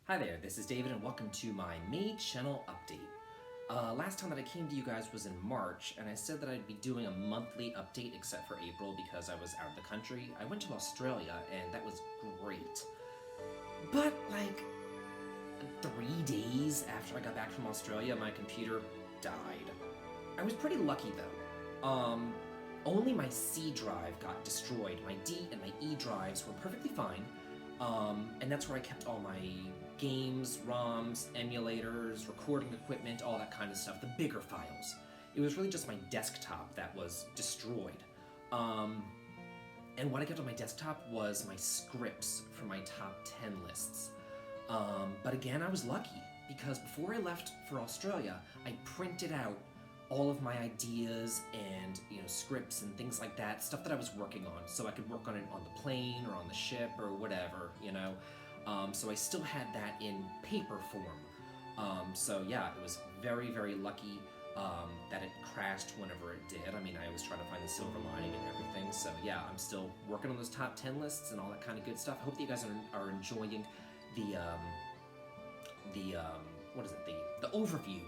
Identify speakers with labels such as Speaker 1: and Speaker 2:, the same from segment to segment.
Speaker 1: Hi there, this is David and welcome to my May channel update. Last time that I came to you guys was in March, and I said that I'd be doing a monthly update except for April because I was out of the country. I went to Australia and that was great. But like 3 days after I got back from Australia, my computer died. I was pretty lucky though. Only my C drive got destroyed. My D and my E drives were perfectly fine. And that's where I kept all my games, ROMs, emulators, recording equipment, all that kind of stuff, the bigger files. It was really just my desktop that was destroyed. And what I kept on my desktop was my scripts for my top 10 lists. But again, I was lucky because before I left for Australia, I printed out all of my ideas and scripts and things like that, stuff that I was working on, so I could work on it on the plane or on the ship or whatever, so I still had that in paper form. So yeah, it was very, very lucky that it crashed whenever it did. I mean, I always try to find the silver lining and everything, so yeah, I'm still working on those top 10 lists and all that kind of good stuff. I hope that you guys are enjoying the overview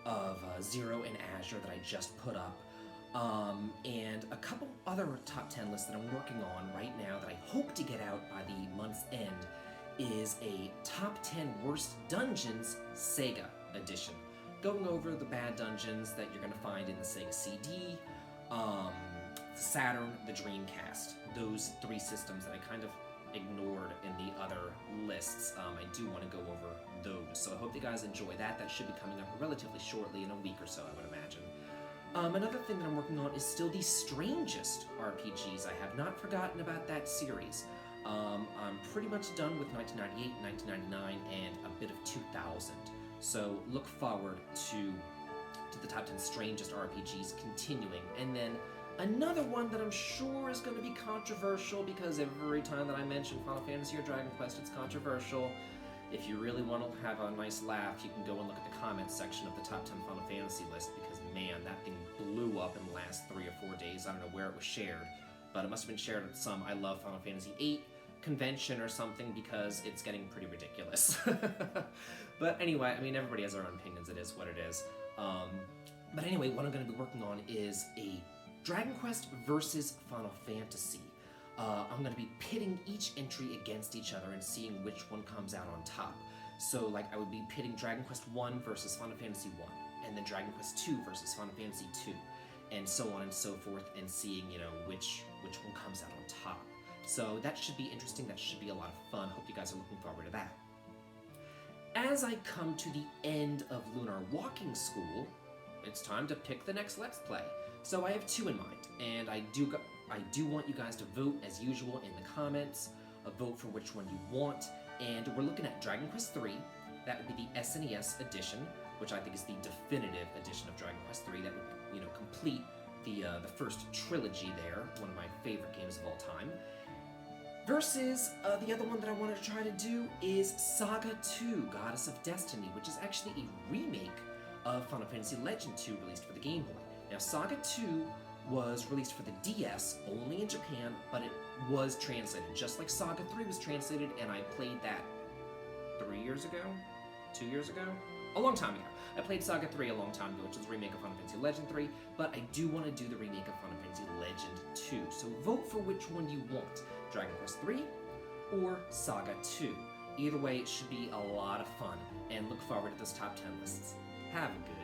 Speaker 1: of Zero and Azure that I just put up, and a couple other top 10 lists that I'm working on right now that I hope to get out by the month's end is a top 10 worst dungeons Sega edition, going over the bad dungeons that you're going to find in the Sega CD, Saturn, the Dreamcast, those three systems that I kind of ignored in the other lists. I do want to go over those, so I hope you guys enjoy that. That should be coming up relatively shortly, in a week or so, I would imagine. Another thing that I'm working on is still the Strangest RPGs. I have not forgotten about that series. I'm pretty much done with 1998, 1999, and a bit of 2000. So look forward to the top 10 Strangest RPGs continuing. And then another one that I'm sure is going to be controversial, because every time that I mention Final Fantasy or Dragon Quest, it's controversial. If you really want to have a nice laugh, you can go and look at the comments section of the top 10 Final Fantasy list, because man, that thing blew up in the last 3 or 4 days. I don't know where it was shared, but it must have been shared at some I Love Final Fantasy VIII convention or something, because it's getting pretty ridiculous. But anyway, I mean, everybody has their own opinions. It is what it is. But anyway, what I'm going to be working on is a Dragon Quest versus Final Fantasy. I'm going to be pitting each entry against each other and seeing which one comes out on top. So, like, I would be pitting Dragon Quest 1 versus Final Fantasy 1, and then Dragon Quest 2 versus Final Fantasy 2, and so on and so forth, and seeing, which one comes out on top. So that should be interesting. That should be a lot of fun. Hope you guys are looking forward to that. As I come to the end of Lunar Walking School, it's time to pick the next Let's Play. So I have two in mind, and I do want you guys to vote as usual in the comments. Vote for which one you want, and we're looking at Dragon Quest III. That would be the SNES edition, which I think is the definitive edition of Dragon Quest III. That would, complete the first trilogy there, one of my favorite games of all time. Versus the other one that I wanted to try to do is Saga II, Goddess of Destiny, which is actually a remake of Final Fantasy Legend II released for the Game Boy. Now, Saga II was released for the DS only in Japan, but it was translated, just like Saga III was translated, and I played that 3 years ago? 2 years ago? A long time ago. I played Saga III a long time ago, which is a remake of Final Fantasy Legend 3, but I do want to do the remake of Final Fantasy Legend 2. So vote for which one you want, Dragon Quest 3 or Saga 2. Either way, it should be a lot of fun, and look forward to those top 10 lists. Have a good